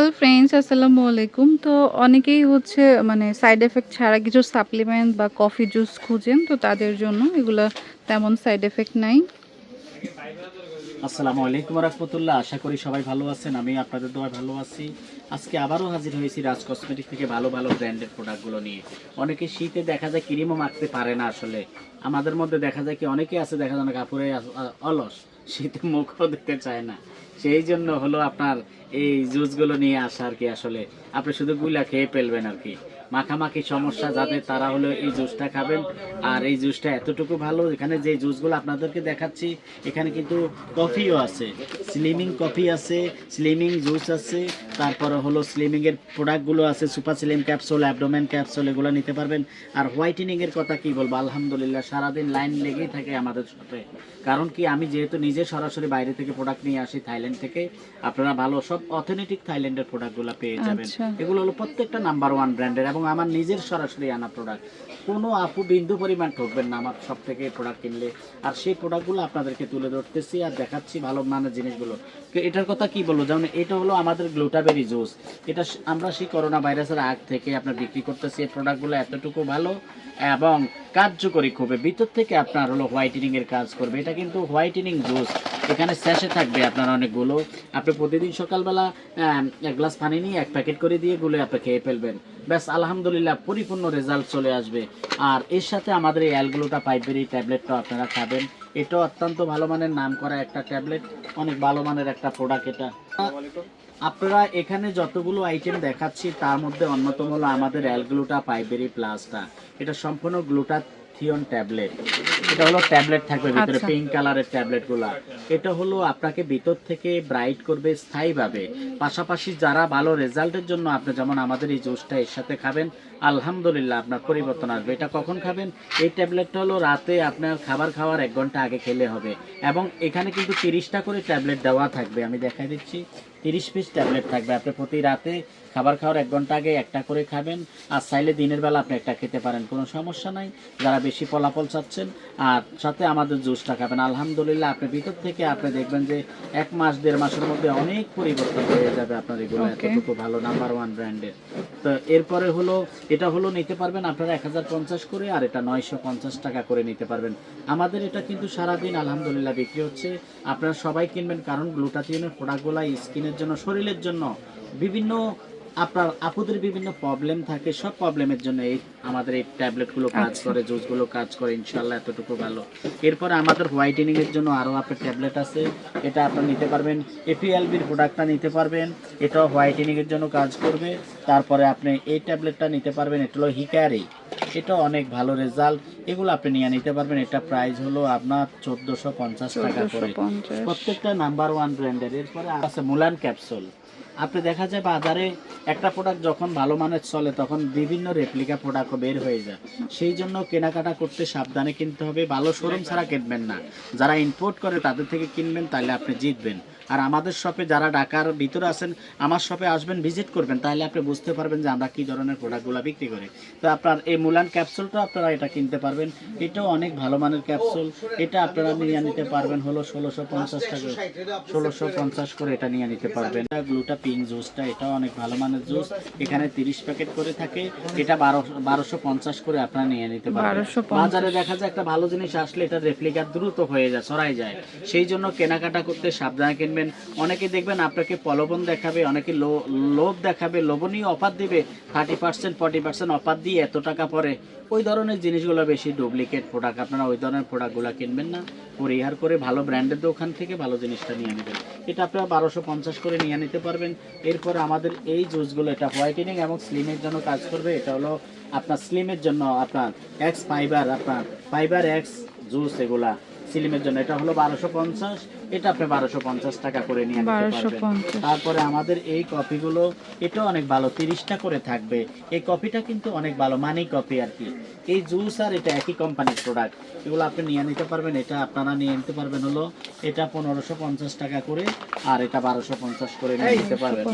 Hello friends, আসসালামু আলাইকুম। তো অনেকেই হচ্ছে মানে সাইড এফেক্ট ছাড়া কিছু সাপ্লিমেন্ট বা কফি জুস খুঁজেন, তো তাদের জন্য এগুলা তেমন সাইড এফেক্ট নাই। আসসালামু আলাইকুম রাহমাতুল্লাহ। আশা করি সবাই ভালো আছেন। আমি আপনাদের দোয়ায় ভালো আছি। আজকে আবারও হাজির হয়েছি রাজ কসমেটিক থেকে ভালো ভালো ব্র্যান্ডের প্রোডাক্টগুলো নিয়ে। অনেকে শীতে দেখা যায় ক্রিমও মাখতে পারে না আসলে। আমাদের মধ্যে দেখা যায় কি অনেকে আছে দেখা যায় না কাপড়ে অলস, শীতে মুখও দিতে চায় না। সেই জন্য হলো আপনার এই জুসগুলো নিয়ে আসা আর কি। আসলে আপনি শুধু গুলা খেয়ে ফেলবেন আর কি। মাখামাখি সমস্যা যাদের তারা হলো এই জুসটা খাবেন। আর এই জুসটা এতটুকু ভালো, এখানে যে জুসগুলো আপনাদেরকে দেখাচ্ছি এখানে কিন্তু কফিও আছে, স্লিমিং কফি আছে, স্লিমিং জুস আছে, তারপরে হলো স্লিমিংয়ের প্রোডাক্টগুলো আছে, super slim capsule, abdomen capsule, এগুলো নিতে পারবেন। আর হোয়াইটেনিংয়ের কথা কি বলবো, আলহামদুলিল্লাহ সারাদিন লাইন লেগেই থাকে আমাদের সাথে। কারণ কি আমি যেহেতু নিজে সরাসরি বাইরে থেকে প্রোডাক্ট নিয়ে আসি থাইল্যান্ড থেকে, আপনারা ভালো সব অথেন্টিক থাইল্যান্ডের প্রোডাক্টগুলো পেয়ে যাবেন। আচ্ছা, এগুলো হলো প্রত্যেকটা নাম্বার ওয়ান ব্র্যান্ডের এবং আমার নিজের সরাসরি আনা প্রোডাক্ট। কোনো আপু বিন্দু পরিমাণ ঠকবেন না আমার সব থেকে প্রোডাক্ট কিনলে। আর সেই প্রোডাক্টগুলো আপনাদেরকে তুলে ধরতেছি আর দেখাচ্ছি ভালো মানের জিনিসগুলো। এটার কথা কি বলবো, যেমন এটা হলো আমাদের গ্লুটাবেরি জুস। এটা আমরা সেই করোনা ভাইরাসের আগ থেকে আপনার বিক্রি করতেছি। এই প্রোডাক্টগুলো এতটুকু ভালো এবং কার্যকরী খুবই। ভিতর থেকে আপনার হলো হোয়াইটেনিং এর কাজ করবে। এটা কিন্তু হোয়াইটেনিং জুস। এখানে স্যাশে থাকবে আপনার অনেকগুলো। আপনি প্রতিদিন সকালবেলা এক গ্লাস পানি নিয়ে এক প্যাকেট করে দিয়ে গুলে আপনি খেয়ে ফেলবেন। ব্যাস আলহামদুলিল্লাহ পরিপূর্ণ রেজাল্ট চলে আসবে। আর এর সাথে আমাদের এই অ্যালগ্লুটা পাইপেরি ট্যাবলেটটা আপনারা খাবেন। এটাও অত্যন্ত ভালো মানের নাম করা একটা ট্যাবলেট, অনেক ভালো মানের একটা প্রোডাক্ট এটা। আপনারা এখানে যতগুলো আইটেম দেখাচ্ছি তার মধ্যে অন্যতম হলো আমাদের অ্যালগ্লুটা পাইবেরি প্লাসটা। এটা সম্পূর্ণ গ্লুটাথিয়ন ট্যাবলেট। এটা হলো ট্যাবলেট থাকবে ভিতরে, আচ্ছা, পিঙ্ক কালারের ট্যাবলেটগুলো। এটা হলো আপনাকে ভিতর থেকে ব্রাইট করবে স্থায়ীভাবে। পাশাপাশি যারা ভালো রেজাল্টের জন্য আপনি যেমন আমাদের এই জুসটা এর সাথে খাবেন, আলহামদুলিল্লাহ আপনার পরিবর্তন আসবে। এটা কখন খাবেন? এই ট্যাবলেটটা হলো রাতে আপনার খাবার খাওয়ার 1 ঘন্টা আগে খেলে হবে। এবং এখানে কিন্তু 30টা করে ট্যাবলেট দেওয়া থাকবে, আমি দেখাই দিচ্ছি। 30 পিস ট্যাবলেট থাকবে। আপনি প্রতি রাতে খাবার খাওয়ার 1 ঘন্টা আগে একটা করে খাবেন। আর চাইলে দিনের বেলা আপনি একটা খেতে পারেন, কোনো সমস্যা নাই যারা বেশি ফলাফল চাচ্ছেন। আর সাথে আমাদের জুসটা খাবেন, আলহামদুলিল্লাহ আপনি ভিতর থেকে আপনি দেখবেন যে 1 মাস 1.5 মাসের মধ্যে অনেক পরিবর্তন হয়ে যাবে আপনার। এগুলো ওকে, এতটুকু ভালো নাম্বার ওয়ান ব্র্যান্ডের। তো এরপরে হলো এটা হলো নিতে পারবেন আপনারা 1050 করে, আর এটা 950 টাকা করে নিতে পারবেন। আমাদের এটা কিন্তু সারাদিন আলহামদুলিল্লাহ বিক্রি হচ্ছে। আপনারা সবাই কিনবেন, কারণ গ্লুটাথিয়নের প্রোডাক্টগুলো স্কিনের জন্য, শরীরের জন্য, বিভিন্ন আপনার আপুদের বিভিন্ন প্রবলেম থাকে, সব প্রবলেমের জন্য এই আমাদের এই ট্যাবলেটগুলো কাজ আচ্ছা, করে, জুসগুলো কাজ করে ইনশাল্লাহ এতটুকু ভালো। এরপরে আমাদের হোয়াইটেনিং এর জন্য আরও আপনার ট্যাবলেট আছে। এটা আপনারা নিতে পারবেন, এপিএলবির প্রোডাক্টটা নিতে পারবেন, এটাও হোয়াইটেনিং এর জন্য কাজ করবে। তারপরে আপনি এই ট্যাবলেটটা নিতে পারবেন, এটা হলো হিকারি, এটাও অনেক ভালো রেজাল্ট। এগুলো আপনি নিয়ে নিতে পারবেন। এটা প্রাইস হলো আপনার 1450 টাকা করে, 1450। প্রত্যেকটা নাম্বার ওয়ান ব্র্যান্ডের। এরপরে আছে মুলান ক্যাপসুল। আপনি দেখা যায় বাজারে একটা প্রোডাক্ট যখন ভালো মানের চলে তখন বিভিন্ন রেপ্লিকা প্রোডাক্টও বের হয়ে যায়। সেই জন্য কেনাকাটা করতে সাবধানে কিনতে হবে, ভালো শোরুম ছাড়া কিনবেন না। যারা ইম্পোর্ট করে তাদের থেকে কিনবেন, তাহলে আপনি জিতবেন। আর আমাদের শপে যারা ঢাকার ভিতরে আছেন, আমার শপে আসবেন, ভিজিট করবেন, তাহলে আপনি বুঝতে পারবেন যে আমরা কী ধরনের প্রোডাক্টগুলো বিক্রি করি। তো আপনার এই মুলান ক্যাপসুলটা আপনারা এটা কিনতে পারবেন। এটাও অনেক ভালো মানের ক্যাপসুল। এটা আপনারা নিয়ে নিতে পারবেন হলো 1650 টাকা, 1650 করে এটা নিয়ে নিতে পারবেন। গ্লুটা পিঙ্ক জুসটা, এটাও অনেক ভালো মানের জুস। এখানে 30 প্যাকেট করে থাকে। এটা 1250 করে আপনারা নিয়ে নিতে পারবেন। 1250। বাজারে দেখা যায় একটা ভালো জিনিস আসলে এটা রেপ্লিকা দ্রুত হয়ে যায়, ছড়াই যায়। সেই জন্য কেনাকাটা করতে সাবধানে কিনবেন। অনেকে দেখবেন আপনাকে প্রলোভন দেখাবে, অনেকে লোভ দেখাবে, লোভনীয় অফার দিবে, 30% 40% অফার দিয়ে এত টাকা পরে। ওই ধরনের জিনিসগুলো বেশি ডুপ্লিকেট প্রোডাক্ট, আপনারা ওই ধরনের প্রোডাক্টগুলো কিনবেন না। পরিহার করে ভালো ব্র্যান্ডের দোকান থেকে ভালো জিনিসটা নিয়ে নেবেন। এটা আপনারা 1250 করে নিয়ে নিতে পারবেন। এরপর আমাদের এই জুসগুলো, এটা হোয়াইটেনিং এবং স্লিমের জন্য কাজ করবে। এটা হলো আপনার স্লিমের জন্য আপনার এক্স ফাইবার, আপনার ফাইবার এক্স জুস, এগুলা স্লিমের জন্য। এটা হলো 1250, এটা আপনি 1250 টাকা করে নিয়ে নিতে পারবেন। 1250। তারপরে আমাদের এই কফিগুলো, এটা অনেক ভালো, 30টা করে থাকবে। এই কফিটা কিন্তু অনেক ভালো, মানি কফি আর কি। এই জুস আর এটা একই কোম্পানির প্রোডাক্ট, এগুলো আপনি নিয়ে নিতে পারবেন। এটা আপনারা নিয়ে নিতে পারবেন হলো এটা 1550 টাকা করে, আর এটা 1250 করে নিয়ে নিতে পারবেন।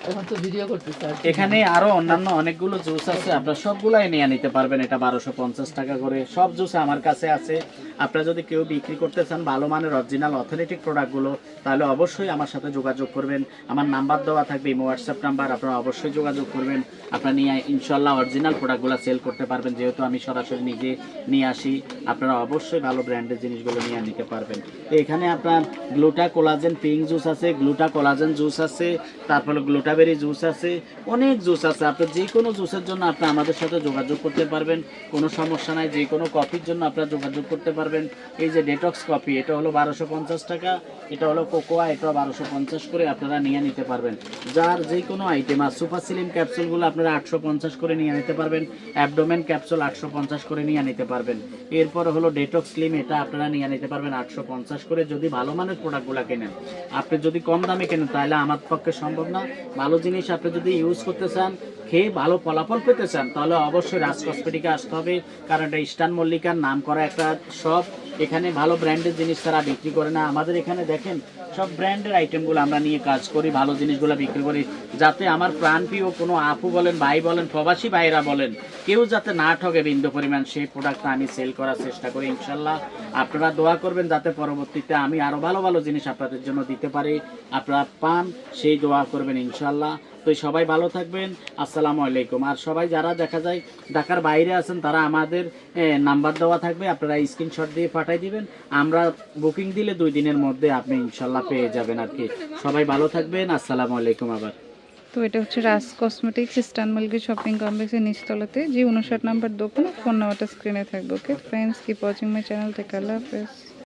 1250। এখানে আরো অন্যান্য অনেকগুলো জুস আছে, আপনারা সবগুলাই নিয়ে নিতে পারবেন। এটা 1250 টাকা করে। সব জুস আমার কাছে আছে। আপনারা যদি কেউ বিক্রি করতে চান ভালো মানের অরিজিনাল অরিজিনাল অথেন্টিক প্রোডাক্টগুলো, তাহলে অবশ্যই আমার সাথে যোগাযোগ করবেন। আমার নাম্বার দেওয়া থাকবে, ইমো হোয়াটসঅ্যাপ নাম্বার, আপনারা অবশ্যই যোগাযোগ করবেন। আপনারা নিয়ে ইনশাল্লাহ অরিজিনাল প্রোডাক্টগুলো সেল করতে পারবেন, যেহেতু আমি সরাসরি নিজে নিয়ে আসি। আপনারা অবশ্যই ভালো ব্র্যান্ডের জিনিসগুলো নিয়ে নিতে পারবেন। তো এখানে আপনার গ্লুটা কোলাজেন পিঙ্ক জুস আছে, গ্লুটা কোলাজেন জুস আছে, তারপরে গ্লুটাবেরি জুস আছে, অনেক জুস আছে। আপনার যে কোনো জুসের জন্য আপনি আমাদের সাথে যোগাযোগ করতে পারবেন, কোনো সমস্যা নাই। যে কোনো কফির জন্য আপনারা যোগাযোগ করতে পারবেন। এই যে ডেটক্স কফি, এটা হলো 1250 টাকা, এটা হলো কোকোয়া, এটা 1250 করে আপনারা নিয়ে নিতে পারবেন। যার যে কোনো আইটেম। আর সুপার সিলিম ক্যাপসুলগুলো আপনারা 850 করে নিয়ে নিতে পারবেন। অ্যাবডোমেন ক্যাপসুল 850 করে নিয়ে নিতে পারবেন। এরপর হলো ডেটক্স স্লিম, এটা আপনারা নিয়ে নিতে পারবেন 850 করে, যদি ভালো মানের প্রোডাক্টগুলো কেনেন। আপনি যদি কম দামে কেনেন তাহলে আমার পক্ষে সম্ভব না। ভালো জিনিস আপনি যদি ইউজ করতে চান, খেয়ে ভালো ফলাফল পেতে চান, তাহলে অবশ্যই রাজ কসমেটিকে আসতে হবে। কারণ এটা ইস্টার্ন মল্লিকার নাম করা একটা শপ। এখানে ভালো ব্র্যান্ডের জিনিস তারা বিক্রি করে না। আমাদের এখানে দেখেন সব ব্র্যান্ডের আইটেমগুলো আমরা নিয়ে কাজ করি, ভালো জিনিসগুলো বিক্রি করি, যাতে আমার প্রাণপ্রিয় কোনো আপু বলেন, ভাই বলেন, প্রবাসী ভাইরা বলেন, কেউ যাতে না ঠকে বিন্দু পরিমাণ, সেই প্রোডাক্টটা আমি সেল করার চেষ্টা করি ইনশাল্লাহ। আপনারা দোয়া করবেন যাতে পরবর্তীতে আমি আরও ভালো ভালো জিনিস আপনাদের জন্য দিতে পারি, আপনারা পান, সেই দোয়া করবেন ইনশাল্লাহ। তো সবাই ভালো থাকবেন, আসসালামু আলাইকুম। আর সবাই যারা দেখা যায় ঢাকার বাইরে আছেন, তারা আমাদের নাম্বার দেওয়া থাকবে, আপনারা স্ক্রিনশট দিয়ে পাঠাই দিবেন। আমরা বুকিং দিলে 2 দিনের মধ্যে আপনি ইনশাল্লাহ পেয়ে যাবেন আর কি। সবাই ভালো থাকবেন, আসসালামু আলাইকুম আবার। তো এটা হচ্ছে রাজ কসমেটিক্স, ইস্টার্ন মল্লিকা শপিং কমপ্লেক্সের নিচতলাতে, যে 59 নাম্বার দোকান। ফোন নাম্বারটা স্ক্রিনে থাকবে। Okay friends, keep watching my channel. Take care, আল্লাহ হাফেজ।